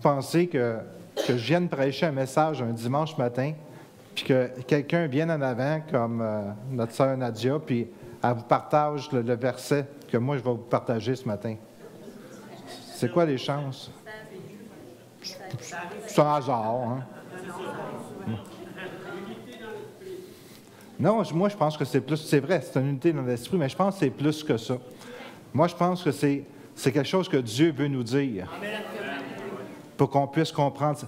Pensez que je vienne prêcher un message un dimanche matin, puis que quelqu'un vienne en avant, comme notre sœur Nadia, puis elle vous partage le verset que moi je vais vous partager ce matin. C'est quoi les chances? C'est un hasard, hein? Non, moi je pense que c'est plus, c'est vrai, c'est une unité dans l'esprit, mais je pense que c'est plus que ça. Moi je pense que c'est quelque chose que Dieu veut nous dire. Pour qu'on puisse comprendre.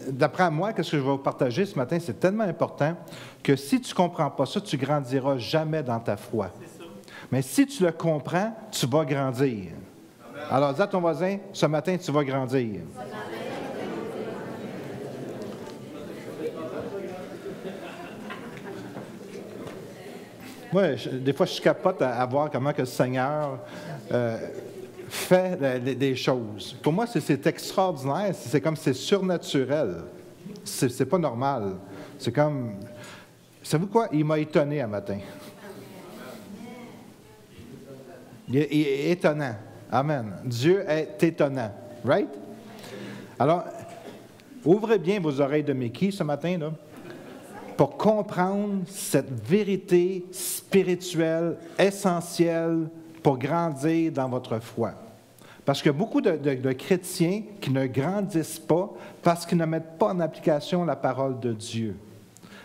D'après moi, ce que je vais vous partager ce matin, c'est tellement important que si tu ne comprends pas ça, tu ne grandiras jamais dans ta foi. Mais si tu le comprends, tu vas grandir. Alors, dis à ton voisin, ce matin, tu vas grandir. Moi, des fois, je capote à voir comment que le Seigneur fait des choses. Pour moi, c'est extraordinaire. C'est comme c'est surnaturel. C'est pas normal. C'est comme... Savez-vous quoi? Il m'a étonné un matin. Il est étonnant. Amen. Dieu est étonnant. Right? Alors, ouvrez bien vos oreilles de Mickey ce matin, là, pour comprendre cette vérité spirituelle essentielle pour grandir dans votre foi. Parce qu'il y a beaucoup de chrétiens qui ne grandissent pas parce qu'ils ne mettent pas en application la parole de Dieu.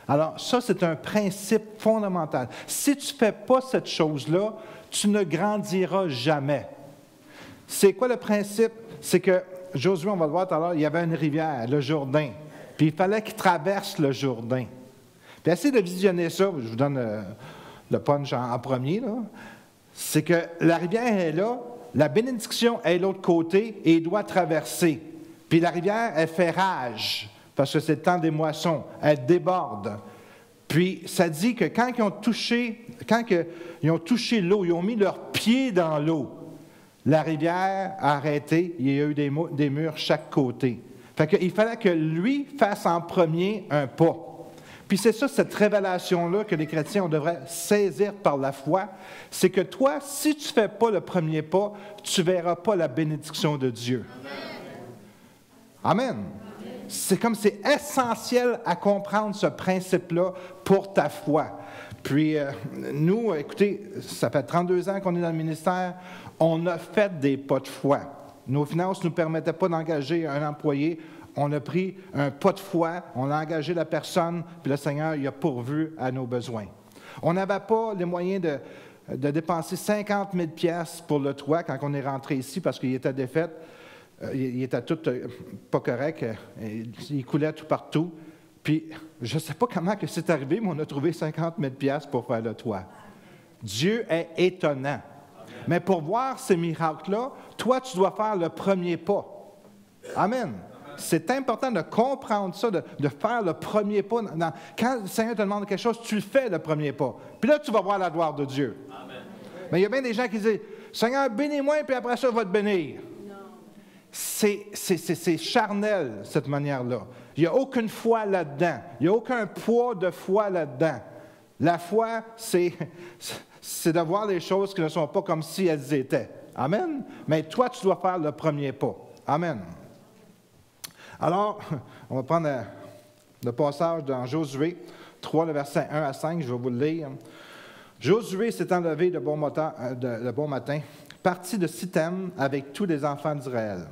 Alors, ça, c'est un principe fondamental. Si tu ne fais pas cette chose-là, tu ne grandiras jamais. C'est quoi le principe? C'est que Josué, on va le voir tout à l'heure, il y avait une rivière, le Jourdain. Puis il fallait qu'il traverse le Jourdain. Puis essayez de visionner ça, je vous donne le punch en premier, là. C'est que la rivière est là, la bénédiction est de l'autre côté et il doit traverser. Puis la rivière, elle fait rage, parce que c'est le temps des moissons, elle déborde. Puis ça dit que quand ils ont touché l'eau, ils ont mis leurs pieds dans l'eau, la rivière a arrêté, il y a eu des murs chaque côté. Fait qu'il fallait que lui fasse en premier un pas. Puis c'est ça, cette révélation-là que les chrétiens, on devrait saisir par la foi, c'est que toi, si tu ne fais pas le premier pas, tu ne verras pas la bénédiction de Dieu. Amen. C'est comme c'est essentiel à comprendre ce principe-là pour ta foi. Puis nous, écoutez, ça fait 32 ans qu'on est dans le ministère, on a fait des pas de foi. Nos finances ne nous permettaient pas d'engager un employé. On a pris un pas de foi, on a engagé la personne, puis le Seigneur il a pourvu à nos besoins. On n'avait pas les moyens de dépenser 50 000 piastres pour le toit quand on est rentré ici parce qu'il était défait. Il était tout pas correct, il coulait tout partout. Puis, je ne sais pas comment que c'est arrivé, mais on a trouvé 50 000 piastres pour faire le toit. Dieu est étonnant. Mais pour voir ces miracles-là, toi, tu dois faire le premier pas. Amen. C'est important de comprendre ça, de faire le premier pas. Quand le Seigneur te demande quelque chose, tu le fais le premier pas. Puis là, tu vas voir la gloire de Dieu. Amen. Mais il y a bien des gens qui disent, Seigneur, bénis-moi, puis après ça, je vais te bénir. C'est charnel, cette manière-là. Il n'y a aucune foi là-dedans. Il n'y a aucun poids de foi là-dedans. La foi, c'est de voir les choses qui ne sont pas comme si elles étaient. Amen. Mais toi, tu dois faire le premier pas. Amen. Alors, on va prendre le passage dans Josué 3, le verset 1 à 5, je vais vous le lire. Josué s'étant levé de bon matin, partit de Sittim avec tous les enfants d'Israël.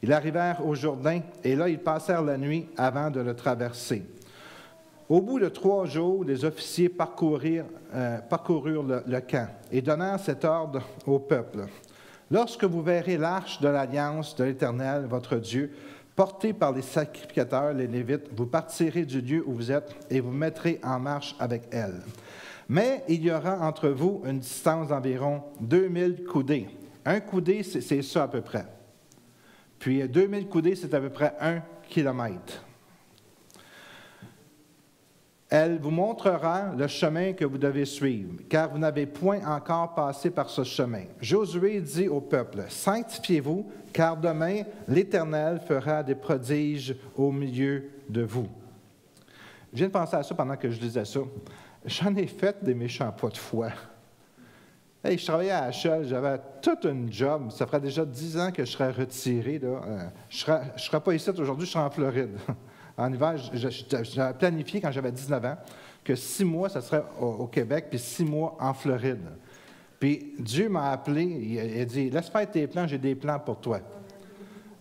Ils arrivèrent au Jourdain, et là, ils passèrent la nuit avant de le traverser. Au bout de 3 jours, les officiers parcoururent le camp et donnèrent cet ordre au peuple. Lorsque vous verrez l'arche de l'alliance de l'Éternel, votre Dieu, portée par les sacrificateurs, les Lévites, vous partirez du lieu où vous êtes et vous mettrez en marche avec elle. Mais il y aura entre vous une distance d'environ 2000 coudées. Un coudé, c'est ça à peu près. Puis 2000 coudées, c'est à peu près 1 kilomètre. Elle vous montrera le chemin que vous devez suivre, car vous n'avez point encore passé par ce chemin. Josué dit au peuple, « Sanctifiez-vous, car demain l'Éternel fera des prodiges au milieu de vous. » Je viens de penser à ça pendant que je disais ça. J'en ai fait des méchants pas de foi. Hey, je travaillais à Shell, j'avais toute une job. Ça ferait déjà 10 ans que je serais retiré. Là. Je ne serais pas ici aujourd'hui, je serais en Floride. En hiver, j'avais planifié quand j'avais 19 ans que 6 mois, ça serait au Québec, puis 6 mois en Floride. Puis Dieu m'a appelé, il a dit, laisse faire tes plans, j'ai des plans pour toi.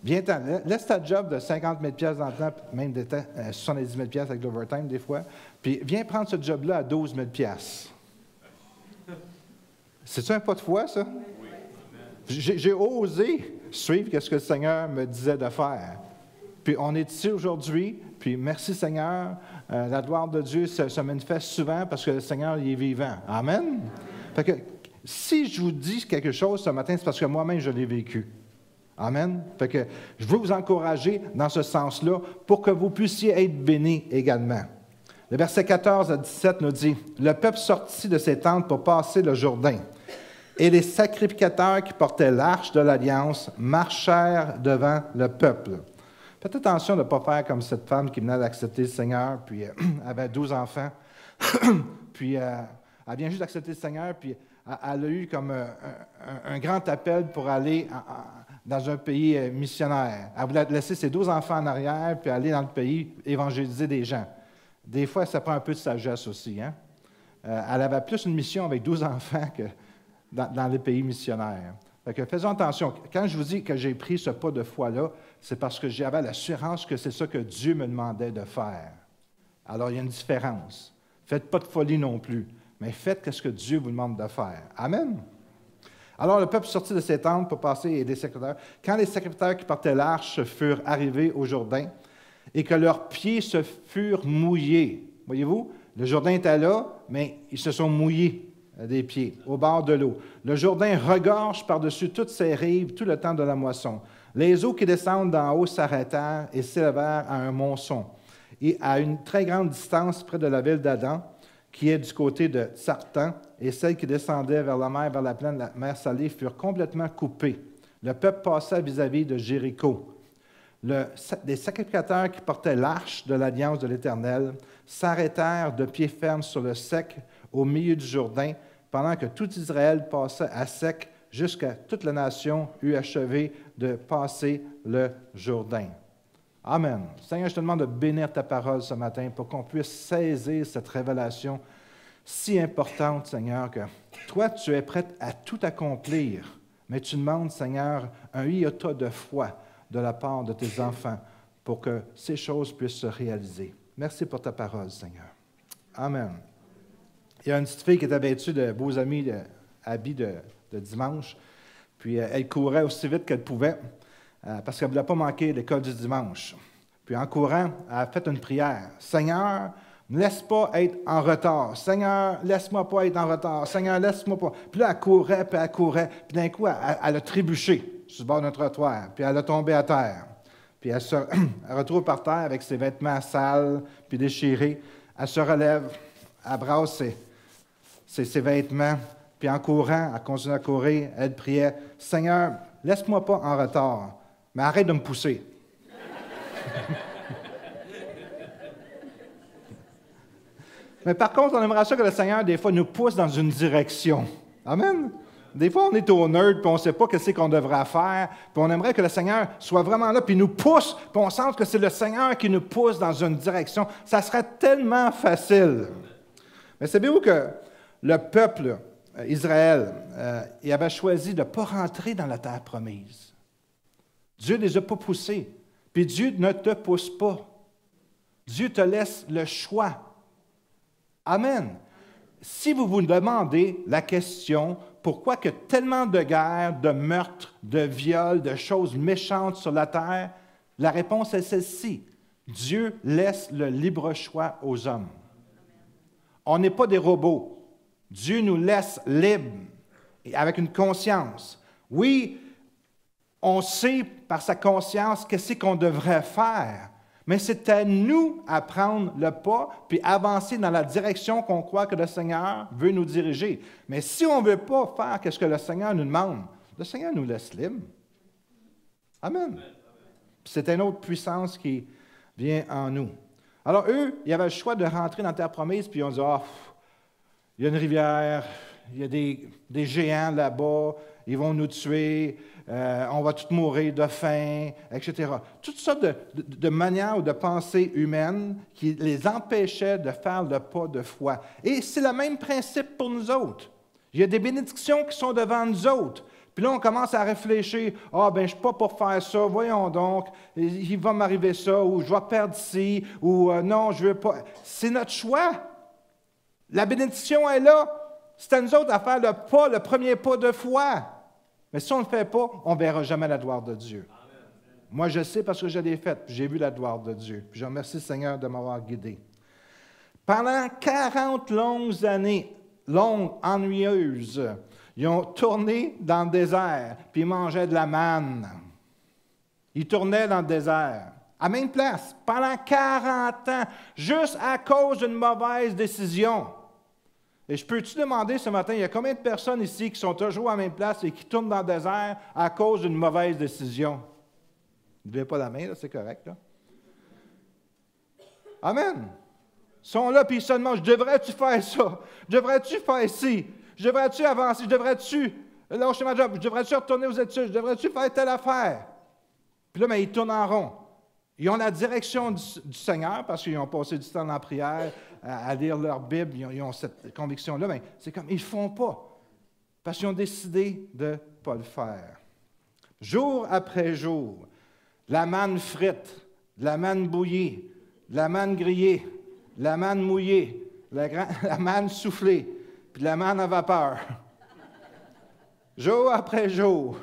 Viens-t'en, laisse ta job de 50 000 dans le temps, même de 70 000 avec l'overtime des fois, puis viens prendre ce job-là à 12 000 C'est-tu un pas de foi, ça? Oui. J'ai osé suivre ce que le Seigneur me disait de faire. Puis on est ici aujourd'hui, puis merci Seigneur, la gloire de Dieu se manifeste souvent parce que le Seigneur il est vivant. Amen? Fait que si je vous dis quelque chose ce matin, c'est parce que moi-même je l'ai vécu. Amen? Fait que je veux vous encourager dans ce sens-là pour que vous puissiez être bénis également. Le verset 14 à 17 nous dit, « Le peuple sortit de ses tentes pour passer le Jourdain. Et les sacrificateurs qui portaient l'arche de l'Alliance marchèrent devant le peuple. » Faites attention de ne pas faire comme cette femme qui venait d'accepter le Seigneur, puis elle avait 12 enfants, puis elle vient juste d'accepter le Seigneur, puis elle a eu comme un grand appel pour aller dans un pays missionnaire. Elle voulait laisser ses 12 enfants en arrière, puis aller dans le pays évangéliser des gens. Des fois, ça prend un peu de sagesse aussi. Hein? Elle avait plus une mission avec 12 enfants que dans les pays missionnaires. Fait que faisons attention. Quand je vous dis que j'ai pris ce pas de foi-là, c'est parce que j'avais l'assurance que c'est ça que Dieu me demandait de faire. Alors, il y a une différence. Faites pas de folie non plus, mais faites ce que Dieu vous demande de faire. Amen. Alors, le peuple sortit de ses tentes pour passer et des sacrificateurs. Quand les sacrificateurs qui portaient l'arche furent arrivés au Jourdain et que leurs pieds se furent mouillés, voyez-vous, le Jourdain était là, mais ils se sont mouillés des pieds, au bord de l'eau. Le Jourdain regorge par-dessus toutes ses rives tout le temps de la moisson. Les eaux qui descendent d'en haut s'arrêtèrent et s'élevèrent à un monceau. Et à une très grande distance près de la ville d'Adam, qui est du côté de Sartan, et celles qui descendaient vers la mer, vers la plaine de la mer Salée, furent complètement coupées. Le peuple passa vis-à-vis de Jéricho. Les sacrificateurs qui portaient l'arche de l'Alliance de l'Éternel s'arrêtèrent de pied ferme sur le sec au milieu du Jourdain, pendant que tout Israël passait à sec jusqu'à toute la nation eut achevé de passer le Jourdain. Amen. Seigneur, je te demande de bénir ta parole ce matin pour qu'on puisse saisir cette révélation si importante, Seigneur, que toi, tu es prêt à tout accomplir, mais tu demandes, Seigneur, un iota de foi de la part de tes enfants pour que ces choses puissent se réaliser. Merci pour ta parole, Seigneur. Amen. Il y a une petite fille qui était vêtue de beaux habits de dimanche, puis elle courait aussi vite qu'elle pouvait parce qu'elle ne voulait pas manquer l'école du dimanche. Puis en courant, elle a fait une prière. « Seigneur, ne laisse pas être en retard. Seigneur, laisse-moi pas être en retard. Seigneur, laisse-moi pas. » Puis là, elle courait, puis d'un coup, elle a trébuché sur le bord d'un trottoir, puis elle a tombé à terre. Puis elle se retrouve par terre avec ses vêtements sales, puis déchirés. Elle se relève, elle brasse ses vêtements, puis en courant, elle continue à courir, elle priait, « Seigneur, laisse-moi pas en retard, mais arrête de me pousser. » Mais par contre, on aimerait ça que le Seigneur, des fois, nous pousse dans une direction. Amen. Des fois, on est au nerd, puis on ne sait pas ce qu'on devrait faire, puis on aimerait que le Seigneur soit vraiment là, puis nous pousse, puis on sent que c'est le Seigneur qui nous pousse dans une direction. Ça serait tellement facile. Mais savez-vous que le peuple Israël, il avait choisi de ne pas rentrer dans la terre promise. Dieu ne les a pas poussés, puis Dieu ne te pousse pas. Dieu te laisse le choix. Amen. Si vous vous demandez la question, pourquoi que tellement de guerres, de meurtres, de viols, de choses méchantes sur la terre, la réponse est celle-ci. Dieu laisse le libre choix aux hommes. On n'est pas des robots. Dieu nous laisse libres, et avec une conscience. Oui, on sait par sa conscience qu'est-ce qu'on devrait faire, mais c'est à nous à prendre le pas puis avancer dans la direction qu'on croit que le Seigneur veut nous diriger. Mais si on ne veut pas faire ce que le Seigneur nous demande, le Seigneur nous laisse libres. Amen. C'est une autre puissance qui vient en nous. Alors eux, ils avaient le choix de rentrer dans la terre promise, puis ils ont dit, il y a une rivière, il y a des géants là-bas, ils vont nous tuer, on va tous mourir de faim, etc. Toutes sortes de manières ou de pensées humaines qui les empêchaient de faire le pas de foi. Et c'est le même principe pour nous autres. Il y a des bénédictions qui sont devant nous autres. Puis là, on commence à réfléchir, « Ah, ben je ne suis pas pour faire ça, voyons donc, il va m'arriver ça, ou je vais perdre ci, ou non, je ne veux pas. » C'est notre choix. La bénédiction est là. C'est à nous autres à faire le premier pas de foi. Mais si on ne le fait pas, on ne verra jamais la gloire de Dieu. Amen. Moi, je sais parce que je l'ai faite, j'ai vu la gloire de Dieu. Puis je remercie le Seigneur de m'avoir guidé. Pendant 40 longues années, ennuyeuses, ils ont tourné dans le désert, puis ils mangeaient de la manne. Ils tournaient dans le désert, à même place, pendant 40 ans, juste à cause d'une mauvaise décision. Et je peux-tu demander ce matin, il y a combien de personnes ici qui sont toujours à la même place et qui tournent dans le désert à cause d'une mauvaise décision? Ne levez pas la main, là, c'est correct. Là. Amen. Ils sont là, puis ils se demandent, devrais-tu faire ça? Devrais-tu faire ci? Devrais-tu avancer? Devrais-tu lâcher ma job? Devrais-tu retourner aux études? Devrais-tu faire telle affaire? Puis là, mais ils tournent en rond. Ils ont la direction du Seigneur parce qu'ils ont passé du temps dans la prière, à lire leur Bible, ils ont cette conviction-là, mais c'est comme, ils ne le font pas parce qu'ils ont décidé de ne pas le faire. Jour après jour, la manne frite, la manne bouillie, la manne grillée, la manne mouillée, la manne soufflée, puis la manne à vapeur. Jour après jour,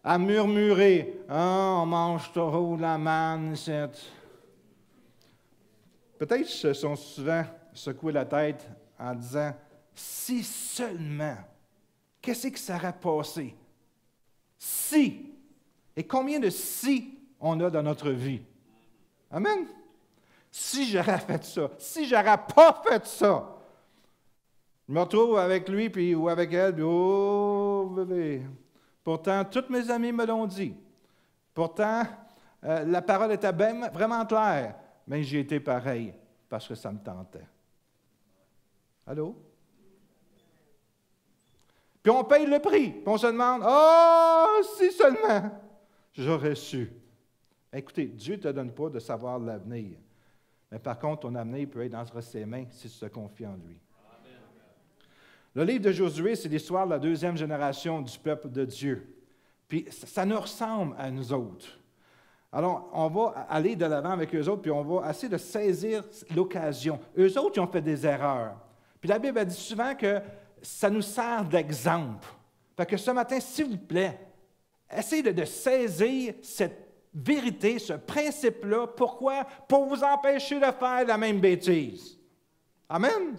à murmurer, « Ah, on mange trop la manne, c'est... » Peut-être qu'ils se sont souvent secoué la tête en disant, « Si seulement, qu'est-ce que ça aurait passé? Si! » Et combien de « si » on a dans notre vie? Amen? Si j'aurais fait ça, si j'aurais pas fait ça, je me retrouve avec lui ou avec elle, puis oh, bébé. Pourtant, tous mes amis me l'ont dit. Pourtant, la parole était vraiment claire, mais j'ai été pareil parce que ça me tentait. Allô? Puis on paye le prix, puis on se demande, « Oh, si seulement j'aurais su. » Écoutez, Dieu ne te donne pas de savoir l'avenir. Mais par contre, ton avenir peut être entre ses mains si tu te confies en lui. Amen. Le livre de Josué, c'est l'histoire de la deuxième génération du peuple de Dieu. Puis ça nous ressemble à nous autres. Alors, on va aller de l'avant avec eux autres, puis on va essayer de saisir l'occasion. Eux autres, ils ont fait des erreurs. Puis la Bible a dit souvent que ça nous sert d'exemple. Fait que ce matin, s'il vous plaît, essayez de saisir cette vérité, ce principe-là. Pourquoi? Pour vous empêcher de faire la même bêtise. Amen? Amen.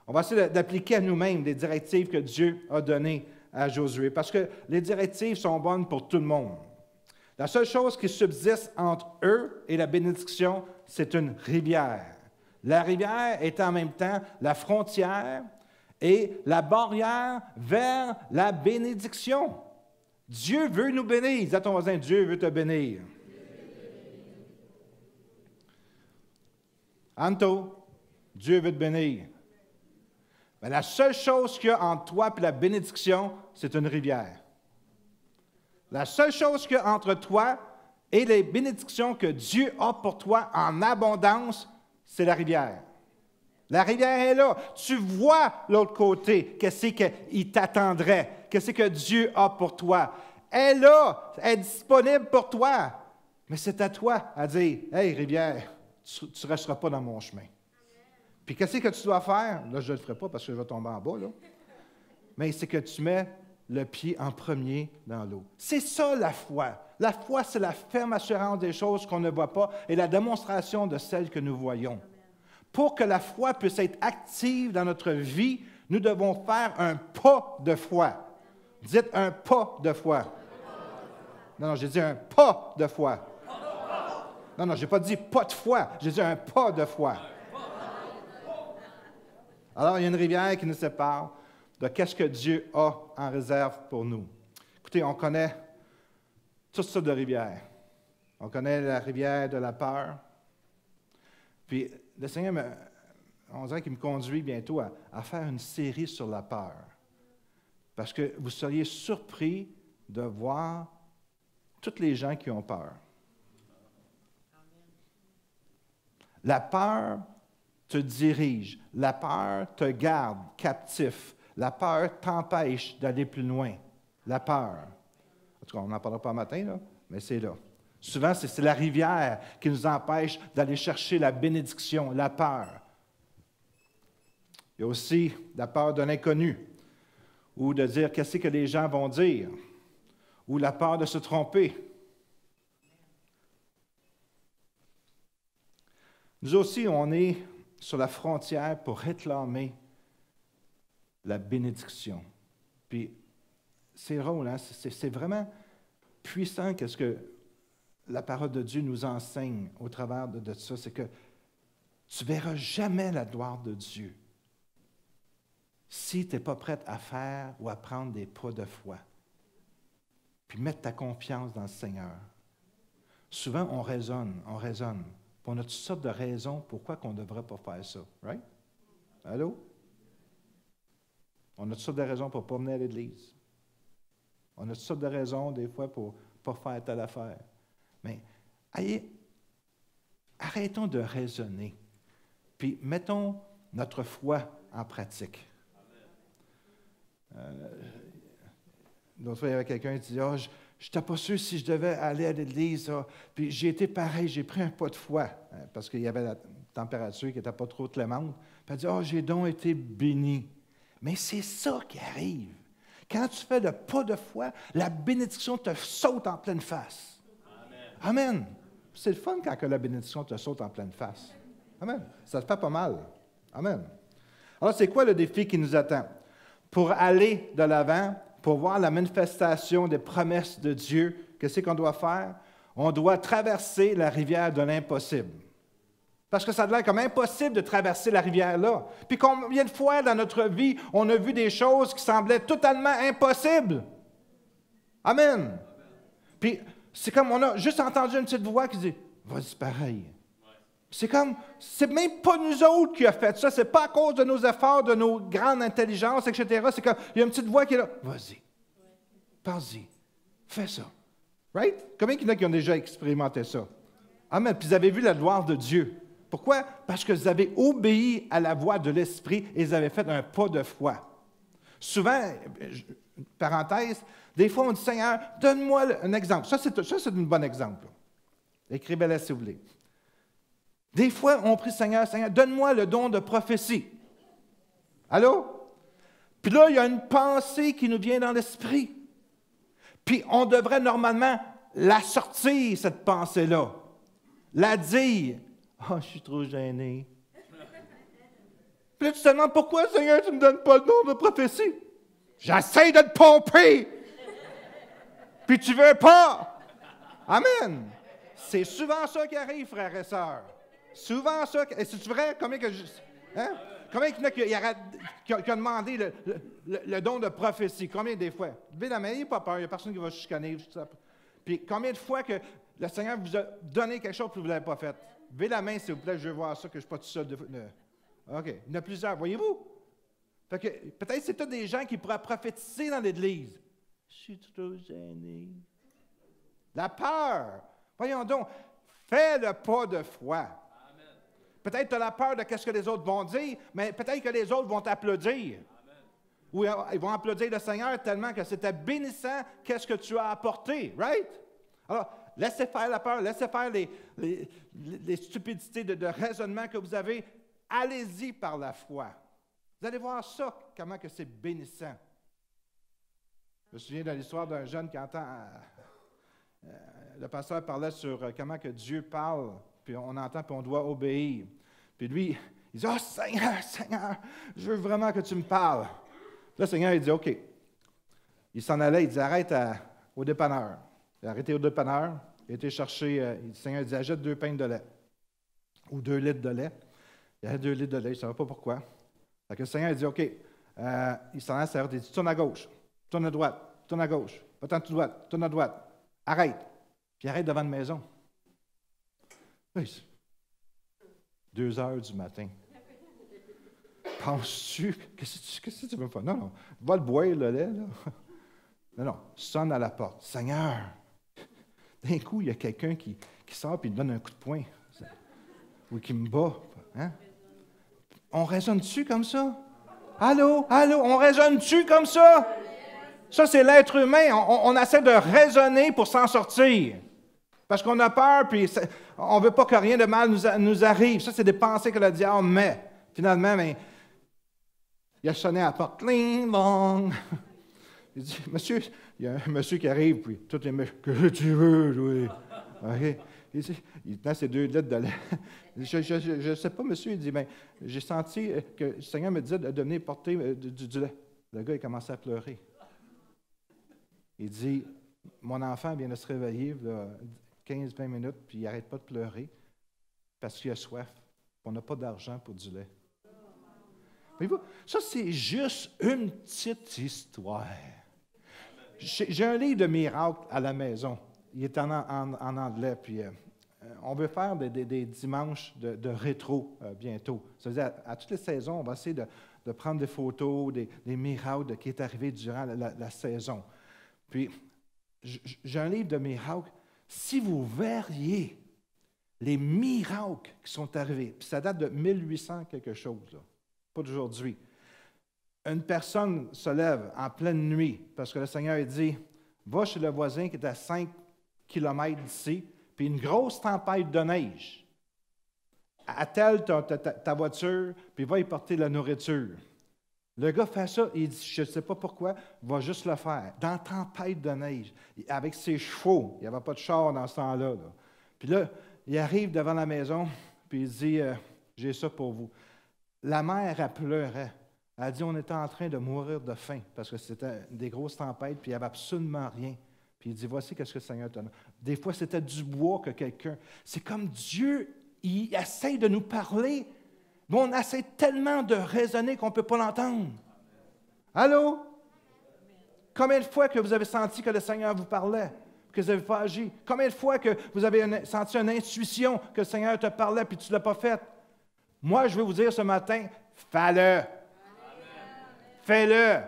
On va essayer d'appliquer à nous-mêmes les directives que Dieu a données à Josué, parce que les directives sont bonnes pour tout le monde. La seule chose qui subsiste entre eux et la bénédiction, c'est une rivière. La rivière est en même temps la frontière et la barrière vers la bénédiction. Dieu veut nous bénir. Dis à ton voisin, Dieu veut te bénir. Anto, Dieu veut te bénir. Mais la seule chose qu'il y a entre toi et la bénédiction, c'est une rivière. La seule chose qu'il y a entre toi et les bénédictions que Dieu a pour toi en abondance, c'est la rivière. La rivière est là. Tu vois l'autre côté, qu'est-ce qu'il t'attendrait, qu'est-ce que Dieu a pour toi. Elle est là, elle est disponible pour toi. Mais c'est à toi à dire, « Hey, rivière, tu ne resteras pas dans mon chemin. » Puis qu'est-ce que tu dois faire? Là, je ne le ferai pas parce que je vais tomber en bas, là. Mais c'est que tu mets le pied en premier dans l'eau. C'est ça la foi. La foi, c'est la ferme assurance des choses qu'on ne voit pas et la démonstration de celles que nous voyons. Pour que la foi puisse être active dans notre vie, nous devons faire un pas de foi. Dites un pas de foi. Non, j'ai dit un pas de foi. Non, je n'ai pas dit pas de foi, j'ai dit un pas de foi. Alors, il y a une rivière qui nous sépare de qu'est-ce que Dieu a en réserve pour nous. Écoutez, on connaît toutes sortes de rivières. On connaît la rivière de la peur. Puis, le Seigneur on dirait qu'il me conduit bientôt à faire une série sur la peur. Parce que vous seriez surpris de voir toutes les gens qui ont peur. La peur te dirige. La peur te garde captif. La peur t'empêche d'aller plus loin. La peur. En tout cas, on n'en parlera pas matin, là, mais c'est là. Souvent, c'est la rivière qui nous empêche d'aller chercher la bénédiction, la peur. Il y a aussi la peur de l'inconnu, ou de dire qu'est-ce que les gens vont dire, ou la peur de se tromper. Nous aussi, on est sur la frontière pour réclamer la bénédiction. Puis, c'est drôle, hein? C'est vraiment puissant qu'est-ce que la parole de Dieu nous enseigne au travers de ça. C'est que tu ne verras jamais la gloire de Dieu si tu n'es pas prête à faire ou à prendre des pas de foi. Puis mettre ta confiance dans le Seigneur. Souvent, on raisonne. Puis on a toutes sortes de raisons pourquoi on ne devrait pas faire ça. Right? Allô? On a toutes sortes de raisons pour ne pas venir à l'Église. On a toutes sortes de raisons, des fois, pour ne pas faire telle affaire. Mais arrêtons de raisonner. Puis mettons notre foi en pratique. L'autre fois, il y avait quelqu'un qui disait « je n'étais pas sûr si je devais aller à l'Église. Puis j'ai été pareil, j'ai pris un pas de foi. Parce qu'il y avait la température qui n'était pas trop clémente. Puis elle dit « j'ai donc été béni. » Mais c'est ça qui arrive. Quand tu fais le pas de foi, la bénédiction te saute en pleine face. Amen. Amen. C'est le fun quand la bénédiction te saute en pleine face. Amen. Ça te fait pas mal. Amen. Alors, c'est quoi le défi qui nous attend? Pour aller de l'avant, pour voir la manifestation des promesses de Dieu, qu'est-ce qu'on doit faire? On doit traverser la rivière de l'impossible. Parce que ça a l'air comme impossible de traverser la rivière-là. Puis combien de fois dans notre vie, on a vu des choses qui semblaient totalement impossibles? Amen. Puis c'est comme on a juste entendu une petite voix qui dit « Vas-y, pareil. » C'est comme, c'est même pas nous autres qui a fait ça. C'est pas à cause de nos efforts, de nos grandes intelligences, etc. C'est comme, il y a une petite voix qui est là. Vas-y. Pense-y. Fais ça. Right? Combien il y en a qui ont déjà expérimenté ça? Amen. Puis vous avez vu la gloire de Dieu. Pourquoi? Parce que vous avez obéi à la voix de l'Esprit et vous avez fait un pas de foi. Souvent, parenthèse, des fois on dit, Seigneur, donne-moi un exemple. Ça, c'est un bon exemple. Écrivez-le si vous voulez. Des fois, on prie, Seigneur, donne-moi le don de prophétie. Allô? Puis là, il y a une pensée qui nous vient dans l'esprit. Puis on devrait normalement la sortir, cette pensée-là. La dire. « Ah, je suis trop gêné. » Puis là, tu te demandes, pourquoi, Seigneur, tu ne me donnes pas le don de prophétie? J'essaie de te pomper. Puis tu veux pas. Amen. C'est souvent ça qui arrive, frères et sœurs. Souvent ça. Et c'est vrai, combien que je. Hein? Combien il y en a qui a demandé le don de prophétie? Combien des fois? Levez la main, il n'y a pas peur, il n'y a personne qui va chicaner. Puis combien de fois que le Seigneur vous a donné quelque chose que vous ne l'avez pas fait? Levez la main, s'il vous plaît, je veux voir ça, que je ne suis pas tout seul. OK, il y en a plusieurs, voyez-vous? Fait que peut-être c'est tous des gens qui pourraient prophétiser dans l'Église. Je suis trop gêné. La peur. Voyons donc, fais le pas de foi. Peut-être tu as la peur de ce que les autres vont dire, mais peut-être que les autres vont t'applaudir. Amen. Ou ils vont applaudir le Seigneur tellement que c'était bénissant qu'est-ce que tu as apporté, right? Alors, laissez faire la peur, laissez faire les stupidités de raisonnement que vous avez. Allez-y par la foi. Vous allez voir ça, comment que c'est bénissant. Je me souviens de l'histoire d'un jeune qui entend... le pasteur parlait sur comment que Dieu parle, puis on entend, puis on doit obéir. Puis lui, il dit, « Oh Seigneur, Seigneur, je veux vraiment que tu me parles. » Là, le Seigneur, il dit, « OK. » Il s'en allait, il dit, « Arrête au dépanneur. » Il a arrêté au dépanneur, il a été chercher, le Seigneur il dit, « Achète 2 pagnes de lait. » Ou 2 litres de lait. Il y avait 2 litres de lait, je ne savais pas pourquoi. Fait que le Seigneur il dit, « OK. » Il s'en allait à sa route, il dit, « Tourne à gauche, tourne à droite, tourne à gauche, va-t'en tout droite, tourne à droite. Arrête. » Puis arrête devant une maison. Oui. 2 heures du matin. Penses-tu, qu'est-ce que tu veux faire? Non, va le boire, le lait, là. Non, sonne à la porte. Seigneur, d'un coup, il y a quelqu'un qui sort et me donne un coup de poing. Ou qui me bat. Hein? On raisonne-tu comme ça? Allô, on raisonne-tu comme ça? Ça, c'est l'être humain. On essaie de raisonner pour s'en sortir. Parce qu'on a peur, puis on ne veut pas que rien de mal nous arrive. Ça, c'est des pensées que le diable met. Finalement, mais, il a sonné à la porte. Cling, long. Il dit, monsieur, il y a un monsieur qui arrive, puis tout les mecs, que tu veux, oui. OK. Il tenait ses 2 litres de lait. Je ne sais pas, monsieur. Il dit, bien, j'ai senti que le Seigneur me disait de venir porter du lait. Le gars, il commençait à pleurer. Il dit, mon enfant vient de se réveiller, 15-20 minutes, puis il n'arrête pas de pleurer parce qu'il a soif. On n'a pas d'argent pour du lait. Voyez-vous, ça, c'est juste une petite histoire. J'ai un livre de miracles à la maison. Il est en anglais, puis on veut faire des dimanches de rétro bientôt. Ça veut dire, à toutes les saisons, on va essayer de prendre des photos, des miracles qui est arrivé durant la saison. Puis, j'ai un livre de miracles. Si vous verriez les miracles qui sont arrivés, puis ça date de 1800 quelque chose, là, pas d'aujourd'hui. Une personne se lève en pleine nuit parce que le Seigneur dit, va chez le voisin qui est à 5 km d'ici, puis une grosse tempête de neige. Attelle ta voiture, puis va y porter la nourriture. Le gars fait ça, il dit, je ne sais pas pourquoi, va juste le faire. Dans la tempête de neige, avec ses chevaux, il n'y avait pas de char dans ce temps-là. Là. Puis là, il arrive devant la maison, puis il dit, j'ai ça pour vous. La mère, elle pleurait. Elle a dit, on était en train de mourir de faim, parce que c'était des grosses tempêtes, puis il n'y avait absolument rien. Puis il dit, voici qu'est-ce que le Seigneur te donne. Des fois, c'était du bois que quelqu'un... C'est comme Dieu, il essaie de nous parler, mais on essaie tellement de raisonner qu'on ne peut pas l'entendre. Allô? Combien de fois que vous avez senti que le Seigneur vous parlait, que vous n'avez pas agi? Combien de fois que vous avez senti une intuition que le Seigneur te parlait, puis tu ne l'as pas faite? Moi, je vais vous dire ce matin, fais-le. Fais-le.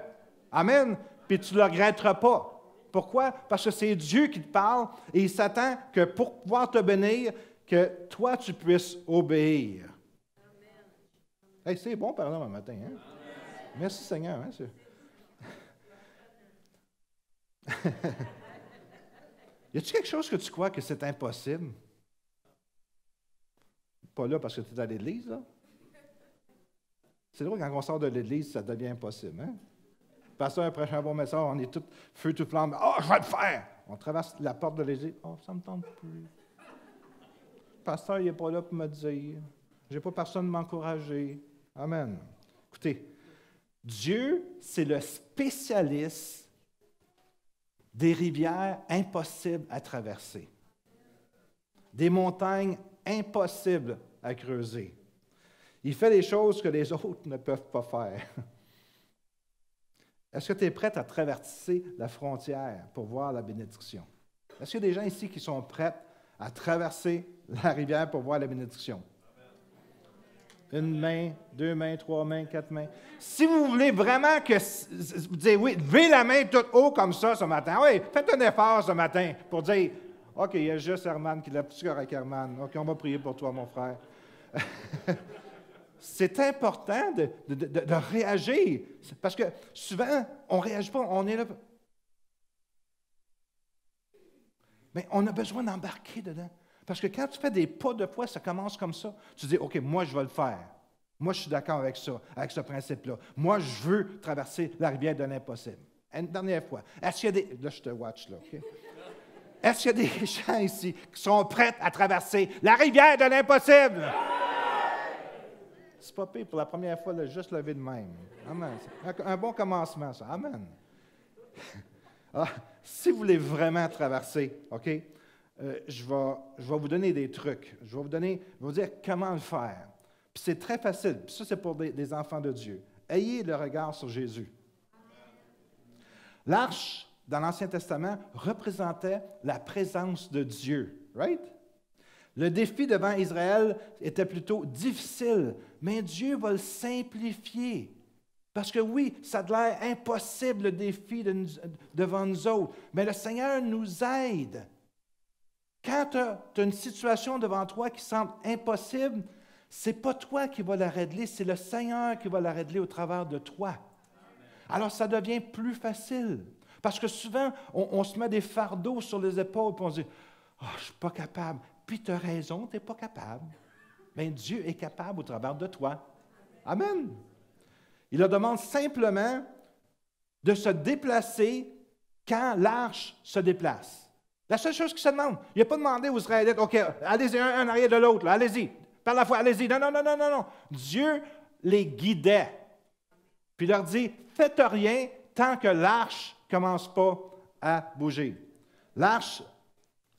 Amen. Puis tu ne le regretteras pas. Pourquoi? Parce que c'est Dieu qui te parle et il s'attend que pour pouvoir te bénir, que toi, tu puisses obéir. Hey, c'est bon, par exemple, un matin. Hein? Merci, Seigneur. Hein, y a-t-il quelque chose que tu crois que c'est impossible? Pas là parce que tu es à l'église, là. C'est drôle, quand on sort de l'église, ça devient impossible. Hein? Le pasteur prêche un bon message, on est tout feu, tout flamme. « Ah, je vais le faire! » On traverse la porte de l'église. « Oh, ça ne me tente plus. Le pasteur, il n'est pas là pour me dire. Je n'ai pas personne de m'encourager. » Amen. Écoutez, Dieu, c'est le spécialiste des rivières impossibles à traverser, des montagnes impossibles à creuser. Il fait des choses que les autres ne peuvent pas faire. Est-ce que tu es prête à traverser la frontière pour voir la bénédiction? Est-ce qu'il y a des gens ici qui sont prêts à traverser la rivière pour voir la bénédiction? Une main, 2 mains, 3 mains, 4 mains. Si vous voulez vraiment que vous dites oui, levez la main tout haut comme ça ce matin. Oui, faites un effort ce matin pour dire OK, il y a juste Herman qui l'a plus avec Herman. OK, on va prier pour toi, mon frère. C'est important de réagir. Parce que souvent, on ne réagit pas, on est là. Mais on a besoin d'embarquer dedans. Parce que quand tu fais des pas de foi, ça commence comme ça. Tu dis, OK, moi, je vais le faire. Moi, je suis d'accord avec ça, avec ce principe-là. Moi, je veux traverser la rivière de l'impossible. Une dernière fois. Est-ce qu'il y a des... Là, je te watch, là, OK? Est-ce qu'il y a des gens ici qui sont prêts à traverser la rivière de l'impossible? C'est pas pire pour la première fois, là, juste lever de même. Amen. Un bon commencement, ça. Amen. Alors, si vous voulez vraiment traverser, OK, je vais vous donner des trucs. Je vais vous dire comment le faire. Puis c'est très facile. Puis ça, c'est pour des enfants de Dieu. Ayez le regard sur Jésus. L'arche, dans l'Ancien Testament, représentait la présence de Dieu. Right? Le défi devant Israël était plutôt difficile, mais Dieu va le simplifier. Parce que oui, ça a l'air impossible, le défi devant nous autres, mais le Seigneur nous aide. Quand tu as une situation devant toi qui semble impossible, ce n'est pas toi qui vas la régler, c'est le Seigneur qui va la régler au travers de toi. Alors, ça devient plus facile. Parce que souvent, on se met des fardeaux sur les épaules et on se dit « Ah, je ne suis pas capable. » Puis tu as raison, tu n'es pas capable. Mais Dieu est capable au travers de toi. Amen. Il leur demande simplement de se déplacer quand l'arche se déplace. La seule chose qu'il se demande, il n'a pas demandé aux Israélites, OK, allez-y un en arrière de l'autre, allez-y, par la foi, allez-y. Non, non, non, non, non, non. Dieu les guidait. Puis il leur dit, faites rien tant que l'arche ne commence pas à bouger. L'arche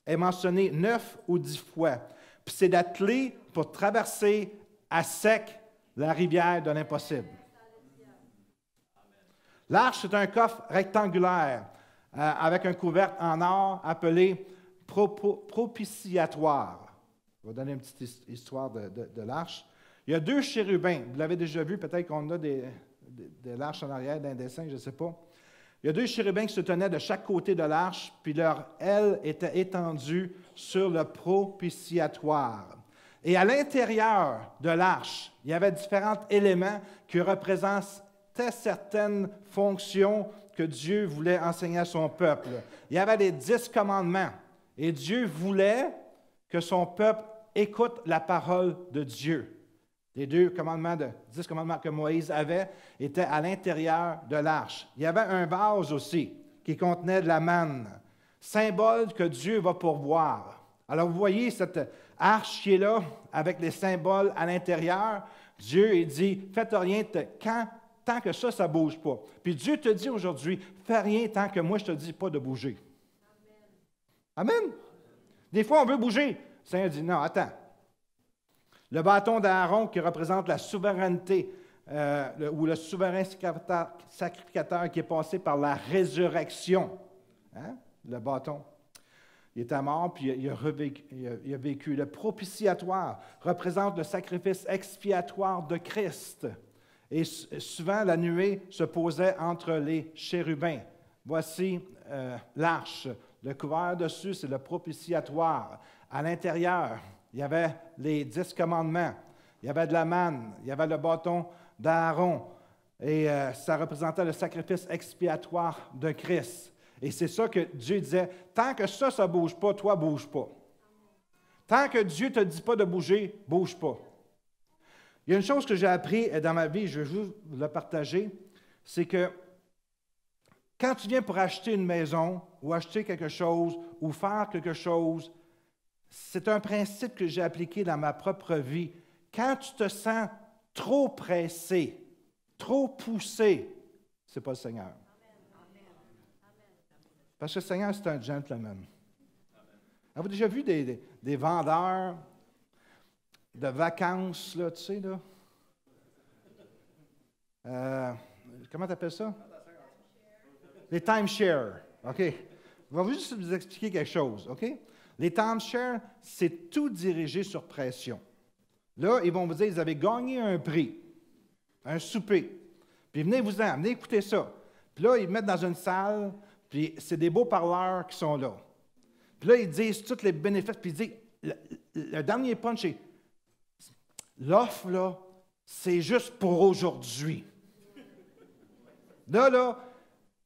est mentionnée 9 ou 10 fois. Puis c'est la clé pour traverser à sec la rivière de l'impossible. L'arche, c'est un coffre rectangulaire avec un couvercle en or appelé propitiatoire. Je vais donner une petite histoire de l'arche. Il y a 2 chérubins. Vous l'avez déjà vu, peut-être qu'on a de l'arche en arrière d'un dessin, je ne sais pas. Il y a 2 chérubins qui se tenaient de chaque côté de l'arche, puis leur aile était étendue sur le propitiatoire. Et à l'intérieur de l'arche, il y avait différents éléments qui représentaient certaines fonctions que Dieu voulait enseigner à son peuple. Il y avait les 10 commandements. Et Dieu voulait que son peuple écoute la parole de Dieu. Les 10 commandements que Moïse avait étaient à l'intérieur de l'arche. Il y avait un vase aussi qui contenait de la manne, symbole que Dieu va pourvoir. Alors vous voyez cette arche qui est là avec les symboles à l'intérieur. Dieu il dit, faites rien tant que ça ne bouge pas. Puis Dieu te dit aujourd'hui, fais rien tant que moi je ne te dis pas de bouger. Amen. Amen. Des fois on veut bouger. Le Seigneur dit, non, attends. Le bâton d'Aaron qui représente la souveraineté ou le souverain sacrificateur qui est passé par la résurrection. Hein? Le bâton. Il était mort, puis il a vécu. Le propitiatoire représente le sacrifice expiatoire de Christ. Et souvent, la nuée se posait entre les chérubins. Voici l'arche. Le couvert dessus, c'est le propitiatoire. À l'intérieur, il y avait les 10 commandements. Il y avait de la manne. Il y avait le bâton d'Aaron. Et ça représentait le sacrifice expiatoire de Christ. Et c'est ça que Dieu disait, tant que ça ne bouge pas, toi, bouge pas. Tant que Dieu ne te dit pas de bouger, bouge pas. Il y a une chose que j'ai appris dans ma vie, je veux juste le partager, c'est que quand tu viens pour acheter une maison ou acheter quelque chose ou faire quelque chose, c'est un principe que j'ai appliqué dans ma propre vie. Quand tu te sens trop pressé, trop poussé, ce n'est pas le Seigneur. Parce que le Seigneur, c'est un gentleman. Avez-vous déjà vu des vendeurs de vacances, là, tu sais, là? Comment tu appelles ça? Les timeshare. OK. Je vais juste vous expliquer quelque chose, OK? Les timeshare, c'est tout dirigé sur pression. Là, ils vont vous dire, ils avaient gagné un prix, un souper. Puis venez-vous-en, venez écouter ça. Puis là, ils mettent dans une salle, puis c'est des beaux parleurs qui sont là. Puis là, ils disent tous les bénéfices, puis ils disent, le dernier punch, c'est l'offre, là, c'est juste pour aujourd'hui. Là,